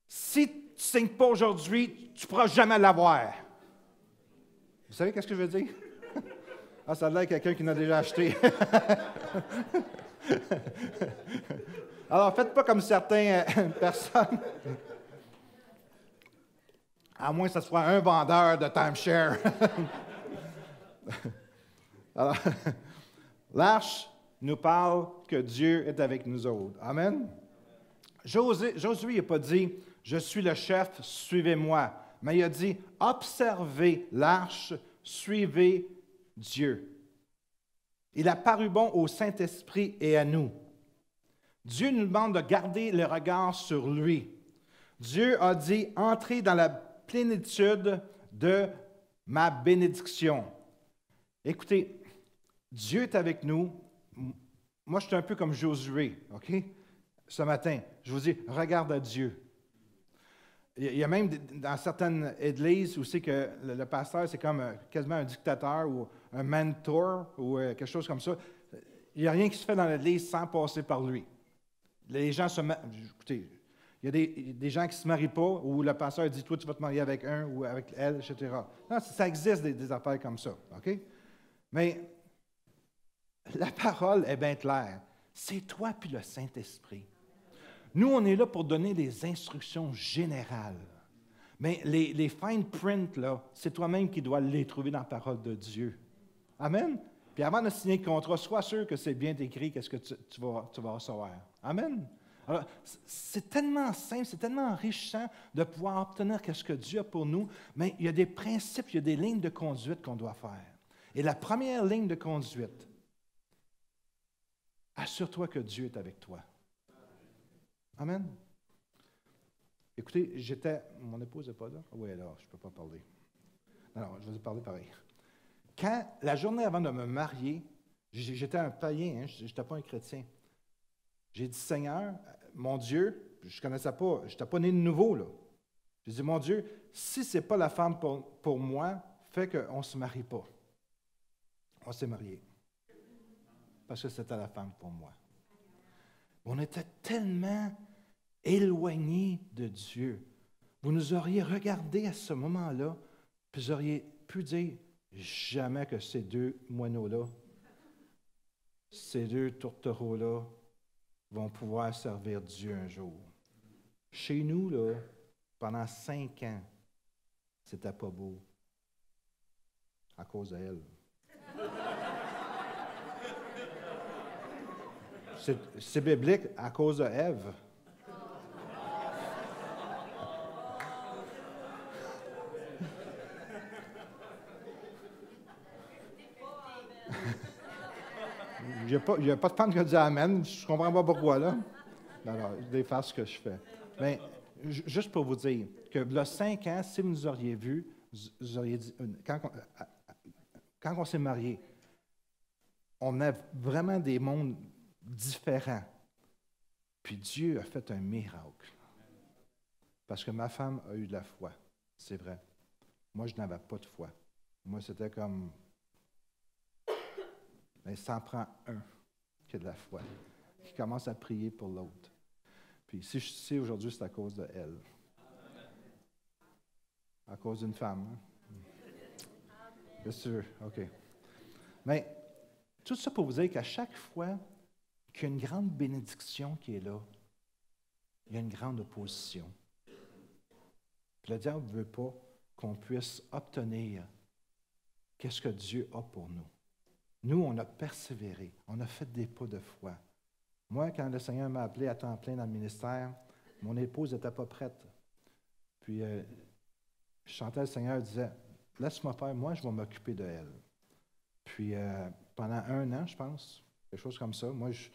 si tu ne signes pas aujourd'hui, tu ne pourras jamais l'avoir. Vous savez qu'est-ce que je veux dire? Ah, ça a l'air quelqu'un qui en a déjà acheté. Alors, faites pas comme certaines personnes. À moins que ce soit un vendeur de timeshare. Alors, l'arche nous parle que Dieu est avec nous autres. Amen. Josué n'a pas dit « Je suis le chef, suivez-moi », mais il a dit « Observez l'arche, suivez Dieu ». Il a paru bon au Saint-Esprit et à nous. Dieu nous demande de garder le regard sur lui. Dieu a dit « Entrez dans la plénitude de ma bénédiction ». Écoutez, Dieu est avec nous. Moi, je suis un peu comme Josué, OK? Ce matin, je vous dis, regarde à Dieu. Il y a même dans certaines églises où c'est que le pasteur, c'est comme quasiment un dictateur ou un mentor ou quelque chose comme ça. Il n'y a rien qui se fait dans l'église sans passer par lui. Les gens se marient. Écoutez, il y a des gens qui ne se marient pas où le pasteur dit, toi, tu vas te marier avec un ou avec elle, etc. Non, ça existe des affaires comme ça, OK? Mais la parole est bien claire. C'est toi puis le Saint-Esprit. Nous, on est là pour donner des instructions générales. Mais les fine print, là, c'est toi-même qui dois les trouver dans la parole de Dieu. Amen? Puis avant de signer le contrat, sois sûr que c'est bien écrit, qu'est-ce que tu vas recevoir. Amen? Alors, c'est tellement simple, c'est tellement enrichissant de pouvoir obtenir ce que Dieu a pour nous, mais il y a des principes, il y a des lignes de conduite qu'on doit faire. Et la première ligne de conduite, assure-toi que Dieu est avec toi. Amen. Écoutez, mon épouse n'est pas là? Oui, alors, je ne peux pas parler. Alors, je vais parler pareil. Quand, la journée avant de me marier, j'étais un païen, je n'étais pas un chrétien. J'ai dit, Seigneur, mon Dieu, je ne connaissais pas, je n'étais pas né de nouveau, là. J'ai dit, mon Dieu, si ce n'est pas la femme pour moi, fait qu'on ne se marie pas. On s'est mariés. Parce que c'était la femme pour moi. On était tellement éloignés de Dieu. Vous nous auriez regardé à ce moment-là, puis vous auriez pu dire, jamais que ces deux moineaux-là, ces deux tourtereaux-là, vont pouvoir servir Dieu un jour. Chez nous, là, pendant 5 ans, c'était pas beau. À cause d'elle. C'est biblique à cause de Ève. Il n'y a pas de femme qui a dit Amen. Je ne comprends pas pourquoi, là. Alors, je défasse ce que je fais. Mais juste pour vous dire que, il y a 5 ans, si vous nous auriez vus, vous auriez dit, quand on s'est mariés, on a vraiment des mondes différents. Puis Dieu a fait un miracle. Parce que ma femme a eu de la foi. C'est vrai. Moi, je n'avais pas de foi. Moi, c'était comme... Mais ça en prend un qui a de la foi, qui commence à prier pour l'autre. Puis si je suis ici aujourd'hui, c'est à cause d'elle. À cause d'une femme. Hein? Bien sûr, OK. Mais tout ça pour vous dire qu'à chaque fois qu'il y a une grande bénédiction qui est là, il y a une grande opposition. Puis le diable ne veut pas qu'on puisse obtenir qu'est-ce que Dieu a pour nous. Nous, on a persévéré, on a fait des pas de foi. Moi, quand le Seigneur m'a appelé à temps plein dans le ministère, mon épouse n'était pas prête. Puis, je chantais le Seigneur, disait, laisse-moi faire, moi, je vais m'occuper de elle. Puis, pendant 1 an, je pense, quelque chose comme ça, moi, je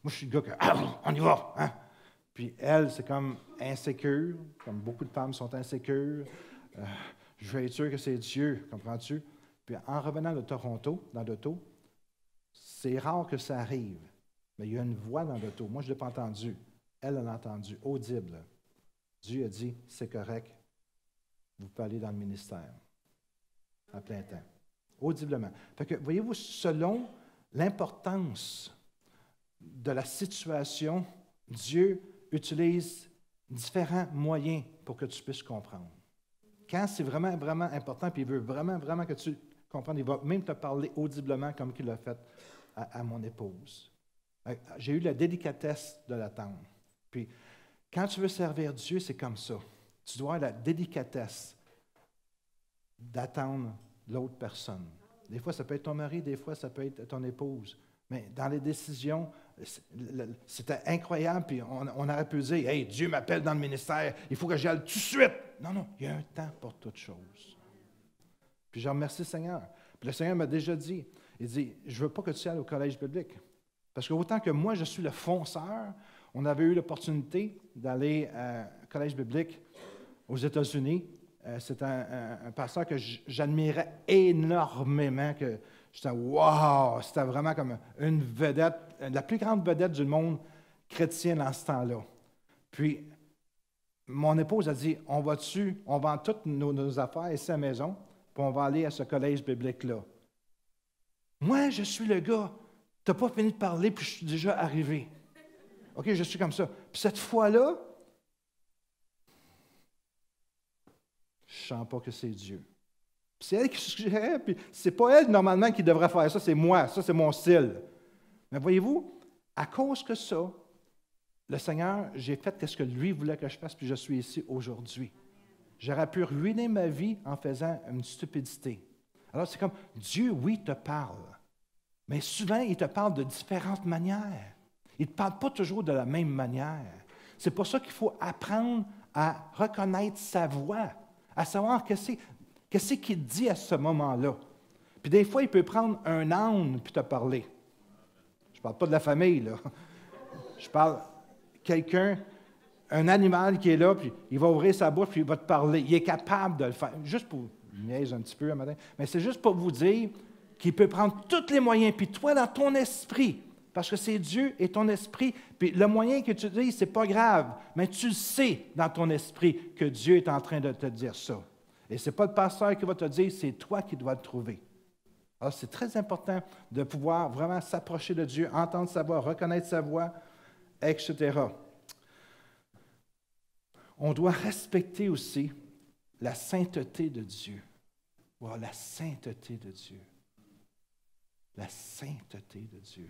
suis le gars que, on y va, hein? Puis, elle, c'est comme insécure, comme beaucoup de femmes sont insécures. Je veux être sûr que c'est Dieu, comprends-tu? Puis en revenant de Toronto, dans l'auto, c'est rare que ça arrive, mais il y a une voix dans l'auto. Moi, je ne l'ai pas entendu. Elle l'a entendu, audible. Dieu a dit, c'est correct, vous pouvez aller dans le ministère à plein temps. Audiblement. Fait que, voyez-vous, selon l'importance de la situation, Dieu utilise différents moyens pour que tu puisses comprendre. Quand c'est vraiment, vraiment important, puis il veut vraiment, vraiment que tu comprennes, il va même te parler audiblement comme il l'a fait à mon épouse. J'ai eu la délicatesse de l'attendre. Puis, quand tu veux servir Dieu, c'est comme ça. Tu dois avoir la délicatesse d'attendre l'autre personne. Des fois, ça peut être ton mari, des fois, ça peut être ton épouse. Mais dans les décisions, c'était incroyable, puis on aurait pu dire, « Hey, Dieu m'appelle dans le ministère, il faut que j'y aille tout de suite. » Non, non, il y a un temps pour toute chose. Puis je remercie le Seigneur. Puis le Seigneur m'a déjà dit, il dit, « Je ne veux pas que tu ailles au collège biblique. » Parce que autant que moi, je suis le fonceur, on avait eu l'opportunité d'aller au collège biblique aux États-Unis. c'est un pasteur que j'admirais énormément, que j'étais « wow », c'était vraiment comme une vedette, la plus grande vedette du monde chrétien dans ce temps-là. Puis, mon épouse a dit, on vend toutes nos affaires ici à la maison, puis on va aller à ce collège biblique-là. Moi, je suis le gars, tu n'as pas fini de parler, puis je suis déjà arrivé. OK, je suis comme ça. Puis cette fois-là, je ne sens pas que c'est Dieu. Puis c'est elle qui suggérait, puis c'est pas elle normalement qui devrait faire ça, c'est moi, ça c'est mon style. Mais voyez-vous, à cause que ça, le Seigneur, j'ai fait ce que lui voulait que je fasse, puis je suis ici aujourd'hui. J'aurais pu ruiner ma vie en faisant une stupidité. Alors c'est comme, Dieu, oui, te parle, mais souvent, il te parle de différentes manières. Il ne te parle pas toujours de la même manière. C'est pour ça qu'il faut apprendre à reconnaître sa voix, à savoir qu'est-ce qu'il dit à ce moment-là. Puis des fois, il peut prendre un âne puis te parler. Je ne parle pas de la famille, là. Je parle quelqu'un, un animal qui est là, puis il va ouvrir sa bouche, puis il va te parler. Il est capable de le faire. Juste pour niaise un petit peu un matin, mais c'est juste pour vous dire qu'il peut prendre tous les moyens, puis toi, dans ton esprit, parce que c'est Dieu et ton esprit, puis le moyen que tu dis, c'est pas grave, mais tu sais dans ton esprit que Dieu est en train de te dire ça. Et ce n'est pas le pasteur qui va te dire, c'est toi qui dois le trouver. Alors, c'est très important de pouvoir vraiment s'approcher de Dieu, entendre sa voix, reconnaître sa voix, etc. On doit respecter aussi la sainteté de Dieu. Wow, la sainteté de Dieu. La sainteté de Dieu.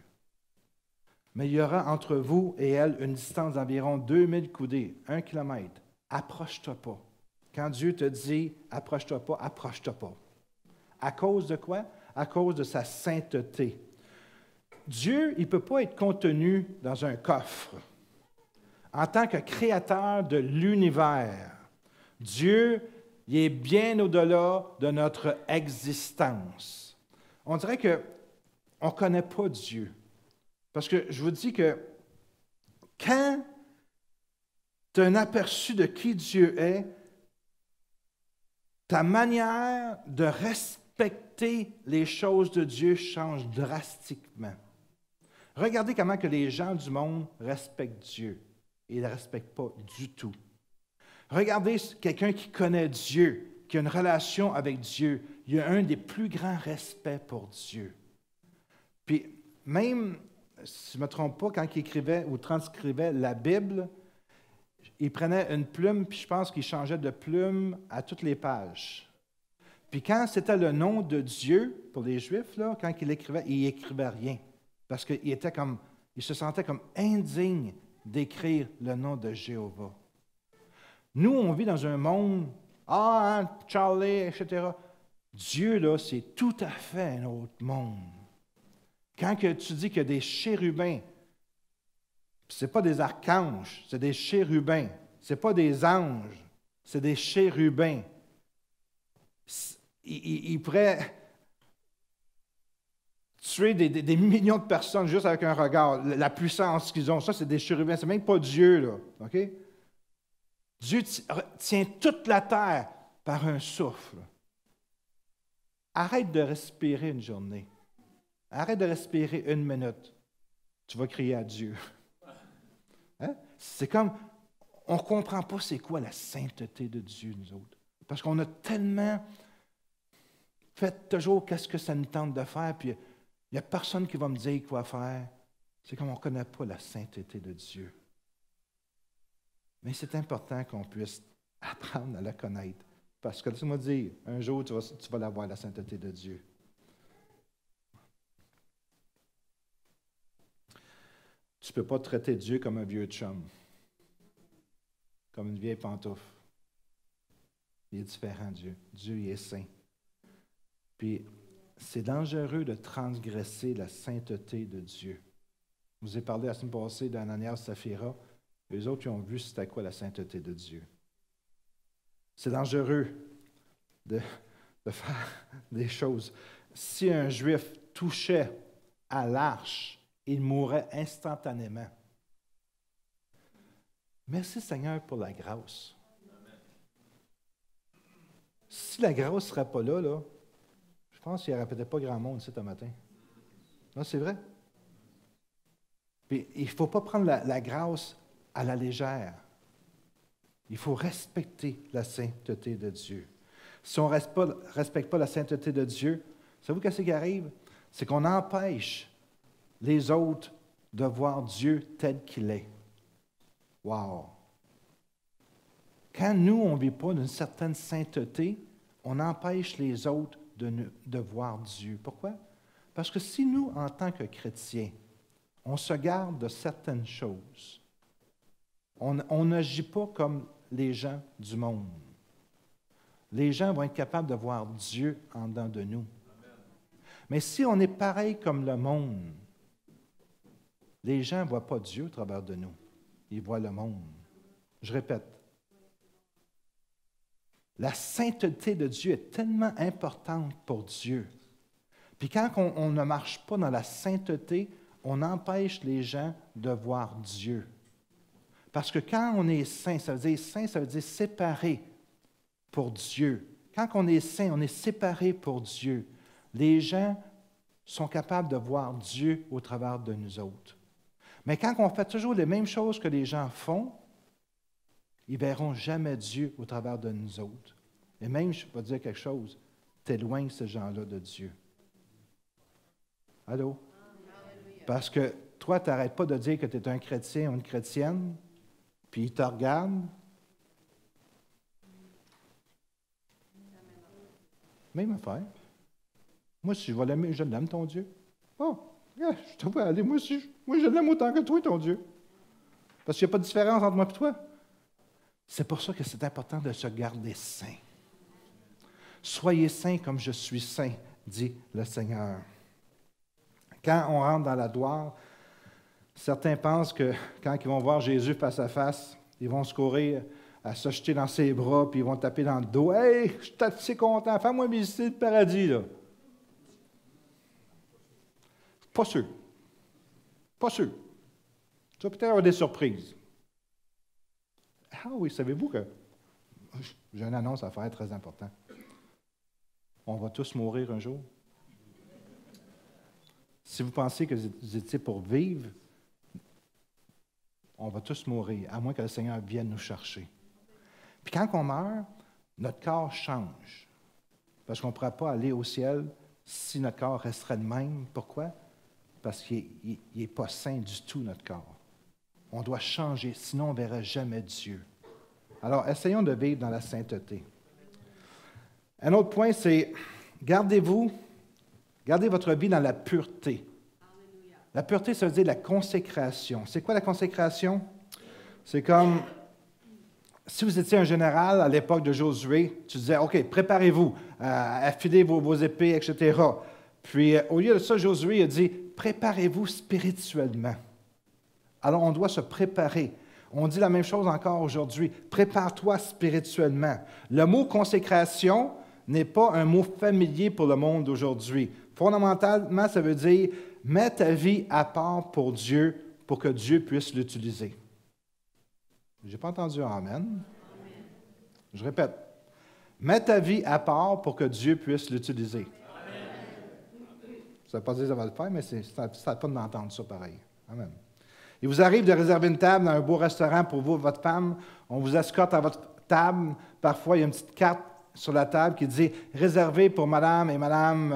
Mais il y aura entre vous et elle une distance d'environ 2000 coudées, 1 kilomètre. Approche-toi pas. Quand Dieu te dit « approche-toi pas », approche-toi pas. À cause de quoi? À cause de sa sainteté. Dieu, il ne peut pas être contenu dans un coffre. En tant que créateur de l'univers, Dieu, il est bien au-delà de notre existence. On dirait qu'on ne connaît pas Dieu. Parce que je vous dis que quand tu as un aperçu de qui Dieu est, ta manière de respecter les choses de Dieu change drastiquement. Regardez comment que les gens du monde respectent Dieu. Ils ne le respectent pas du tout. Regardez quelqu'un qui connaît Dieu, qui a une relation avec Dieu. Il a un des plus grands respects pour Dieu. Puis même, si je ne me trompe pas, quand il écrivait ou transcrivait la Bible, il prenait une plume, puis je pense qu'il changeait de plume à toutes les pages. Puis quand c'était le nom de Dieu, pour les Juifs, là, quand il n'écrivait rien. Parce qu'il se sentait comme indigne d'écrire le nom de Jéhovah. Nous, on vit dans un monde, Charlie, etc. Dieu, là, c'est tout à fait un autre monde. Quand que tu dis qu'il y a des chérubins, ce n'est pas des archanges, c'est des chérubins. Ce n'est pas des anges, c'est des chérubins. Ils pourraient tuer des millions de personnes juste avec un regard. La puissance qu'ils ont, ça, c'est des chérubins. Ce n'est même pas Dieu, là. OK? Dieu tient toute la terre par un souffle. Arrête de respirer une journée. Arrête de respirer une minute. Tu vas crier à Dieu. Hein? C'est comme, on ne comprend pas c'est quoi la sainteté de Dieu, nous autres. Parce qu'on a tellement fait toujours qu'est-ce que ça nous tente de faire, puis il n'y a personne qui va me dire quoi faire. C'est comme on ne connaît pas la sainteté de Dieu. Mais c'est important qu'on puisse apprendre à la connaître. Parce que, laisse-moi dire, un jour, tu vas la voir, la sainteté de Dieu. Tu ne peux pas traiter Dieu comme un vieux chum, comme une vieille pantoufle. Il est différent, Dieu. Dieu, il est saint. Puis, c'est dangereux de transgresser la sainteté de Dieu. Je vous ai parlé la semaine passée d'Ananias et Saphira. Eux autres, ils ont vu c'était quoi la sainteté de Dieu. C'est dangereux de faire des choses. Si un Juif touchait à l'arche, il mourrait instantanément. Merci Seigneur pour la grâce. Si la grâce ne serait pas là, je pense qu'il n'y aurait peut-être pas grand monde ici ce matin. Non, c'est vrai. Puis, il ne faut pas prendre la grâce à la légère. Il faut respecter la sainteté de Dieu. Si on ne respecte pas la sainteté de Dieu, savez-vous qu'est-ce qui arrive? C'est qu'on empêche les autres de voir Dieu tel qu'il est. Wow! Quand nous, on ne vit pas d'une certaine sainteté, on empêche les autres de voir Dieu. Pourquoi? Parce que si nous, en tant que chrétiens, on se garde de certaines choses, on n'agit pas comme les gens du monde. Les gens vont être capables de voir Dieu en dedans de nous. Mais si on est pareil comme le monde, les gens ne voient pas Dieu au travers de nous. Ils voient le monde. Je répète. La sainteté de Dieu est tellement importante pour Dieu. Puis quand on ne marche pas dans la sainteté, on empêche les gens de voir Dieu. Parce que quand on est saint, ça veut dire séparé pour Dieu. Quand on est saint, on est séparé pour Dieu. Les gens sont capables de voir Dieu au travers de nous autres. Mais quand on fait toujours les mêmes choses que les gens font, ils ne verront jamais Dieu au travers de nous autres. Et même, je vais te dire quelque chose, t'éloignes ces gens-là de Dieu. Allô? Parce que toi, tu n'arrêtes pas de dire que tu es un chrétien ou une chrétienne, puis ils te regardent. Même affaire. Moi, si je vais l'aimer, je l'aime, ton Dieu. Oh, je te vois aller, moi aussi. Moi, je l'aime autant que toi, ton Dieu. Parce qu'il n'y a pas de différence entre moi et toi. C'est pour ça que c'est important de se garder saint. Soyez saints comme je suis saint, dit le Seigneur. Quand on rentre dans la gloire, certains pensent que quand ils vont voir Jésus face à face, ils vont se courir à se jeter dans ses bras, puis ils vont taper dans le dos. « Hey, je suis assez content, fais-moi visiter le paradis, là. » Pas sûr. Pas sûr. Tu vas peut-être avoir des surprises. Ah oui, savez-vous que j'ai une annonce à faire très importante. On va tous mourir un jour. Si vous pensez que vous étiez pour vivre, on va tous mourir, à moins que le Seigneur vienne nous chercher. Puis quand on meurt, notre corps change. Parce qu'on ne pourra pas aller au ciel si notre corps resterait le même. Pourquoi? Parce qu'il n'est pas saint du tout, notre corps. On doit changer, sinon on ne verra jamais Dieu. Alors, essayons de vivre dans la sainteté. Un autre point, c'est gardez votre vie dans la pureté. La pureté, ça veut dire la consécration. C'est quoi la consécration? C'est comme, si vous étiez un général à l'époque de Josué, tu disais, OK, préparez-vous, affilez vos épées, etc. Puis, au lieu de ça, Josué a dit, préparez-vous spirituellement. Alors, on doit se préparer. On dit la même chose encore aujourd'hui. Prépare-toi spirituellement. Le mot consécration n'est pas un mot familier pour le monde d'aujourd'hui. Fondamentalement, ça veut dire mets ta vie à part pour Dieu pour que Dieu puisse l'utiliser. Je n'ai pas entendu un amen. Je répète. Mets ta vie à part pour que Dieu puisse l'utiliser. Ça ne veut pas dire que ça va le faire, mais ça ne pas d'entendre ça pareil. Amen. Il vous arrive de réserver une table dans un beau restaurant pour vous et votre femme. On vous escorte à votre table. Parfois, il y a une petite carte sur la table qui dit « Réservé pour madame et madame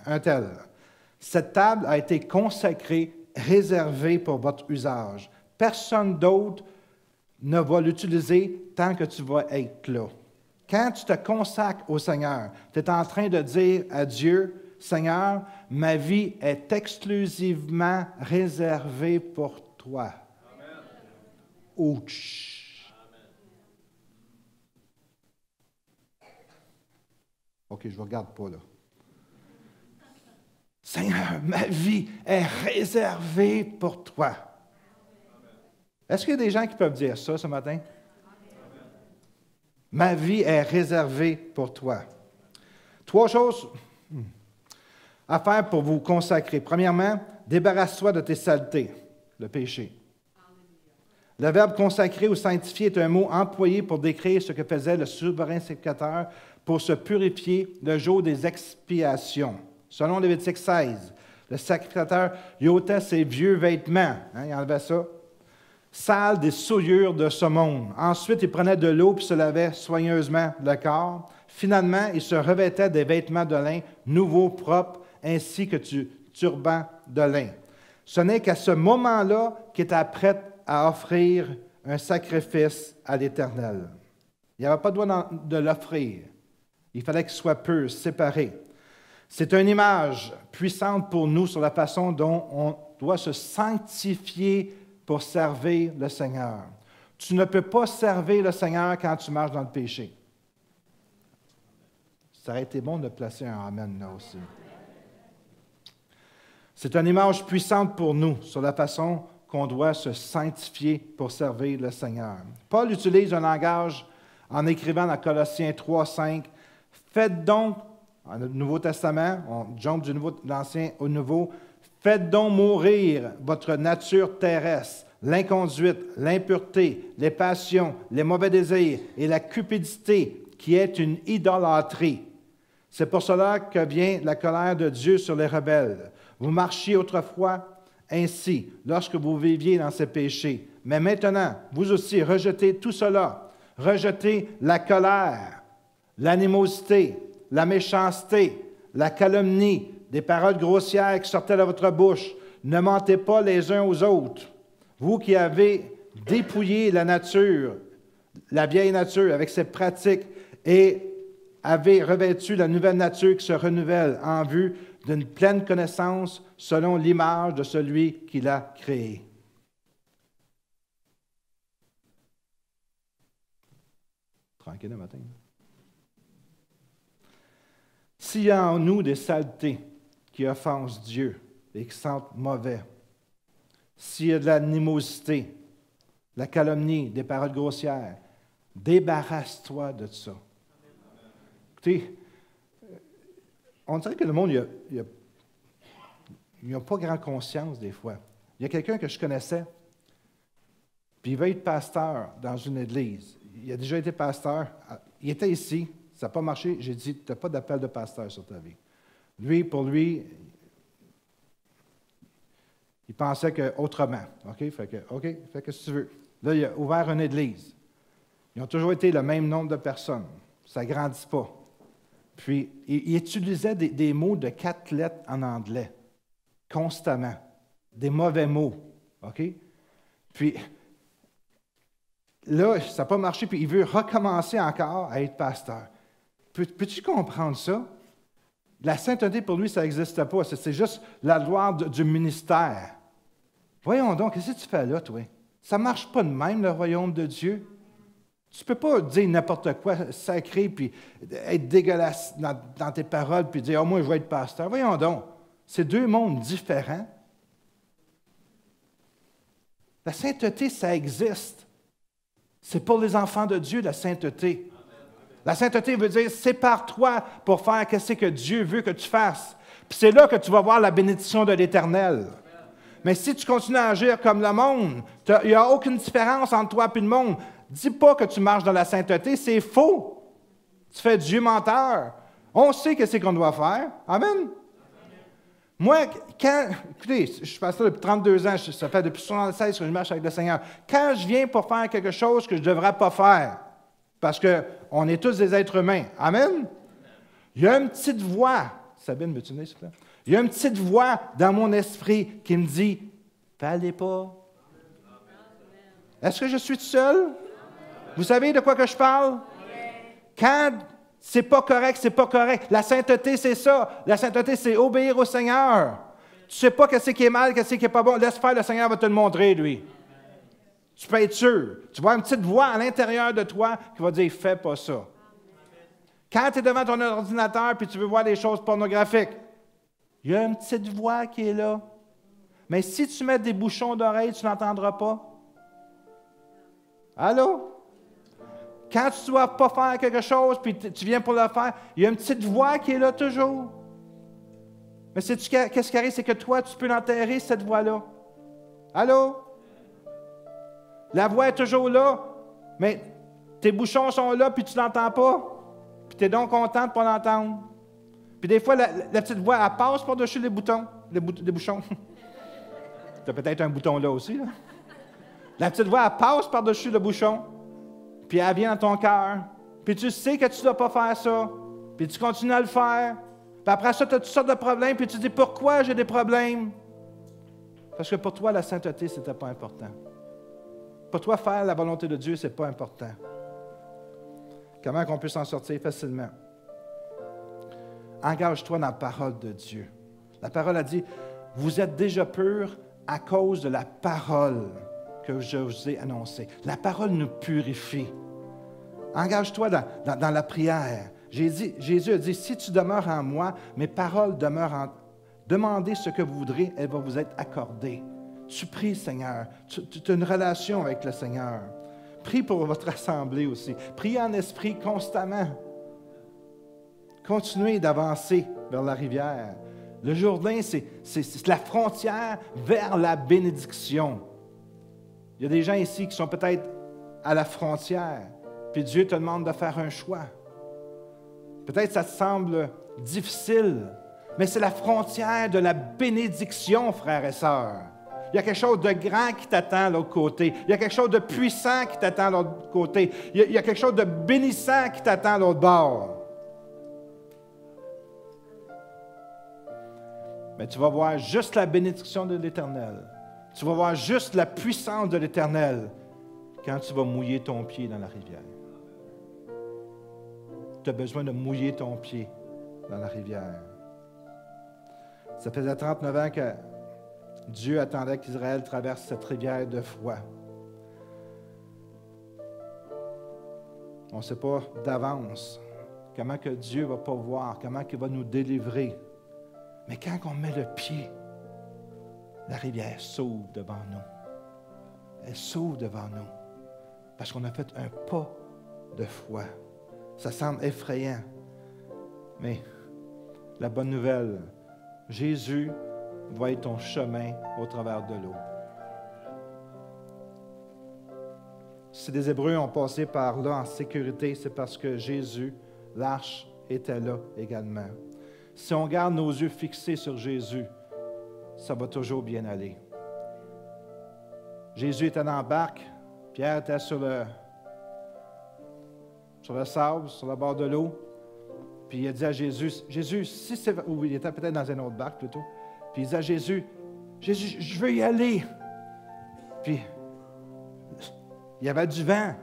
un tel ». Cette table a été consacrée, réservée pour votre usage. Personne d'autre ne va l'utiliser tant que tu vas être là. Quand tu te consacres au Seigneur, tu es en train de dire à Dieu, « Seigneur, ma vie est exclusivement réservée pour toi. » Ouch! OK, je ne regarde pas là. Seigneur, ma vie est réservée pour toi. Est-ce qu'il y a des gens qui peuvent dire ça ce matin? Ma vie est réservée pour toi. 3 choses à faire pour vous consacrer. Premièrement, débarrasse-toi de tes saletés, le péché. Le verbe consacrer ou sanctifier est un mot employé pour décrire ce que faisait le souverain sacrificateur pour se purifier le jour des expiations. Selon Lévitique 16, le sacrificateur il ôtait ses vieux vêtements, il enlevait ça, sales des souillures de ce monde. Ensuite, il prenait de l'eau et se lavait soigneusement le corps. Finalement, il se revêtait des vêtements de lin nouveaux, propres, ainsi que du turban de lin. Ce n'est qu'à ce moment-là qu'il était prêt à offrir un sacrifice à l'Éternel. Il n'avait pas besoin de l'offrir. Il fallait qu'il soit pur, séparé. C'est une image puissante pour nous sur la façon dont on doit se sanctifier pour servir le Seigneur. Tu ne peux pas servir le Seigneur quand tu marches dans le péché. Ça aurait été bon de placer un amen là aussi. C'est une image puissante pour nous sur la façon qu'on doit se sanctifier pour servir le Seigneur. Paul utilise un langage en écrivant dans Colossiens 3, 5. Faites donc, dans le Nouveau Testament, on jump de l'Ancien au Nouveau, faites donc mourir votre nature terrestre, l'inconduite, l'impureté, les passions, les mauvais désirs et la cupidité qui est une idolâtrie. C'est pour cela que vient la colère de Dieu sur les rebelles. Vous marchiez autrefois ainsi, lorsque vous viviez dans ces péchés. Mais maintenant, vous aussi, rejetez tout cela. Rejetez la colère, l'animosité, la méchanceté, la calomnie, des paroles grossières qui sortaient de votre bouche. Ne mentez pas les uns aux autres. Vous qui avez dépouillé la nature, la vieille nature avec ses pratiques et avez revêtu la nouvelle nature qui se renouvelle en vue d'une pleine connaissance selon l'image de celui qui l'a créé. Tranquille le matin. S'il y a en nous des saletés qui offensent Dieu et qui sentent mauvais, s'il y a de l'animosité, de la calomnie, des paroles grossières, débarrasse-toi de ça. Écoutez, on dirait que le monde il n'a pas grand conscience des fois. Il y a quelqu'un que je connaissais, puis il veut être pasteur dans une église. Il a déjà été pasteur. Il était ici, ça n'a pas marché. J'ai dit, tu n'as pas d'appel de pasteur sur ta vie. Lui, pour lui, il pensait que autrement. OK, fait que si tu veux. Là, il a ouvert une église. Ils ont toujours été le même nombre de personnes. Ça ne grandit pas. Puis, il utilisait des mots de 4 lettres en anglais, constamment. Des mauvais mots. OK? Puis, là, ça n'a pas marché, puis il veut recommencer encore à être pasteur. Peux-tu comprendre ça? La sainteté, pour lui, ça n'existe pas. C'est juste la gloire du ministère. Voyons donc, qu'est-ce que tu fais là, toi? Ça ne marche pas de même, le royaume de Dieu. Tu ne peux pas dire n'importe quoi sacré, puis être dégueulasse dans tes paroles, puis dire « Oh, moi, je vais être pasteur. » Voyons donc, c'est 2 mondes différents. La sainteté, ça existe. C'est pour les enfants de Dieu, la sainteté. La sainteté veut dire « Sépare-toi pour faire ce que Dieu veut que tu fasses. » Puis c'est là que tu vas voir la bénédiction de l'Éternel. Mais si tu continues à agir comme le monde, il n'y a aucune différence entre toi et le monde. Dis pas que tu marches dans la sainteté, c'est faux. Tu fais Dieu menteur. On sait ce qu'on doit faire. Amen. Moi, écoutez, je suis pasteur depuis 32 ans, ça fait depuis 76 que je marche avec le Seigneur. Quand je viens pour faire quelque chose que je ne devrais pas faire, parce qu'on est tous des êtres humains. Amen. Il y a une petite voix. Sabine, veux-tu venir, s'il te plaît? Il y a une petite voix dans mon esprit qui me dit « Fallait pas. » Est-ce que je suis tout seul? Vous savez de quoi que je parle? Quand c'est pas correct, c'est pas correct. La sainteté, c'est ça. La sainteté, c'est obéir au Seigneur. Tu sais pas qu'est-ce qui est mal, qu'est-ce qui est pas bon. Laisse faire, le Seigneur va te le montrer, lui. Tu peux être sûr. Tu vois une petite voix à l'intérieur de toi qui va dire « Fais pas ça. » Quand tu es devant ton ordinateur et tu veux voir des choses pornographiques, il y a une petite voix qui est là. Mais si tu mets des bouchons d'oreilles, tu n'entendras pas. Allô? Quand tu ne dois pas faire quelque chose, puis tu viens pour le faire, il y a une petite voix qui est là toujours. Mais sais-tu qu'est-ce qui arrive? C'est que toi, tu peux l'enterrer, cette voix-là. Allô? La voix est toujours là, mais tes bouchons sont là, puis tu ne l'entends pas. Puis tu es donc content de ne pas l'entendre. Puis des fois, la petite voix, elle passe par-dessus les boutons, les bouchons. Tu as peut-être un bouton là aussi. Là. La petite voix, elle passe par-dessus le bouchon, puis elle vient dans ton cœur. Puis tu sais que tu ne dois pas faire ça. Puis tu continues à le faire. Puis après ça, tu as toutes sortes de problèmes, puis tu dis, pourquoi j'ai des problèmes? Parce que pour toi, la sainteté, ce n'était pas important. Pour toi, faire la volonté de Dieu, ce n'est pas important. Comment on peut s'en sortir facilement? Engage-toi dans la parole de Dieu. La parole a dit, vous êtes déjà purs à cause de la parole que je vous ai annoncée. La parole nous purifie. Engage-toi dans la prière. Jésus a dit, si tu demeures en moi, mes paroles demeurent en toi. Demandez ce que vous voudrez, elle va vous être accordée. Tu pries, Seigneur. Tu as une relation avec le Seigneur. Prie pour votre assemblée aussi. Priez en esprit constamment. Continuez d'avancer vers la rivière. Le Jourdain, c'est la frontière vers la bénédiction. Il y a des gens ici qui sont peut-être à la frontière, puis Dieu te demande de faire un choix. Peut-être que ça te semble difficile, mais c'est la frontière de la bénédiction, frères et sœurs. Il y a quelque chose de grand qui t'attend de l'autre côté. Il y a quelque chose de puissant qui t'attend de l'autre côté. Il y a quelque chose de bénissant qui t'attend de l'autre bord. Mais tu vas voir juste la bénédiction de l'Éternel. Tu vas voir juste la puissance de l'Éternel quand tu vas mouiller ton pied dans la rivière. Tu as besoin de mouiller ton pied dans la rivière. Ça faisait 39 ans que Dieu attendait qu'Israël traverse cette rivière de froid. On ne sait pas d'avance comment que Dieu va pourvoir, comment il va nous délivrer. Mais quand on met le pied, la rivière s'ouvre devant nous. Elle s'ouvre devant nous. Parce qu'on a fait un pas de foi. Ça semble effrayant. Mais la bonne nouvelle, Jésus va être ton chemin au travers de l'eau. Si les Hébreux ont passé par là en sécurité, c'est parce que Jésus, l'arche, était là également. Si on garde nos yeux fixés sur Jésus, ça va toujours bien aller. Jésus était dans la barque, Pierre était sur le sable, sur le bord de l'eau, puis il a dit à Jésus, si c'est... Ou il était peut-être dans une autre barque plutôt, puis il dit à Jésus, je veux y aller. Puis, il y avait du vent.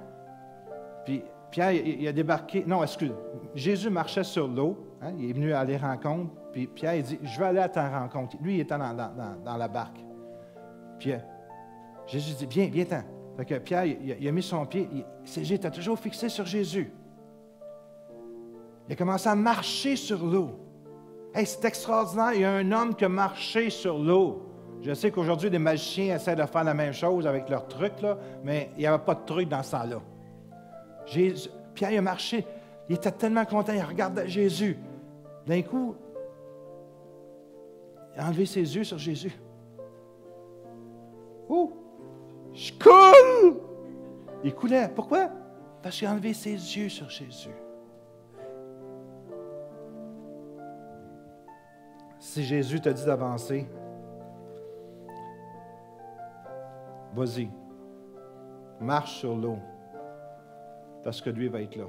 Puis, Pierre, il a débarqué. Non, excuse. Jésus marchait sur l'eau. Hein, il est venu à les rencontres. Puis, Pierre, il dit, je veux aller à ta rencontre. Lui, il était dans la barque. Puis, Jésus dit, viens-t'en. Fait que Pierre, il a mis son pied. Il était toujours fixé sur Jésus. Il a commencé à marcher sur l'eau. Hey, c'est extraordinaire. Il y a un homme qui a marché sur l'eau. Je sais qu'aujourd'hui, des magiciens essaient de faire la même chose avec leurs trucs, là, mais il n'y avait pas de truc dans ce temps-là. Pierre, il a marché. Il était tellement content. Il regardait Jésus. D'un coup, il a enlevé ses yeux sur Jésus. Oh! Je coule! Il coulait. Pourquoi? Parce qu'il a enlevé ses yeux sur Jésus. Si Jésus t'a dit d'avancer, vas-y, marche sur l'eau, parce que lui va être là.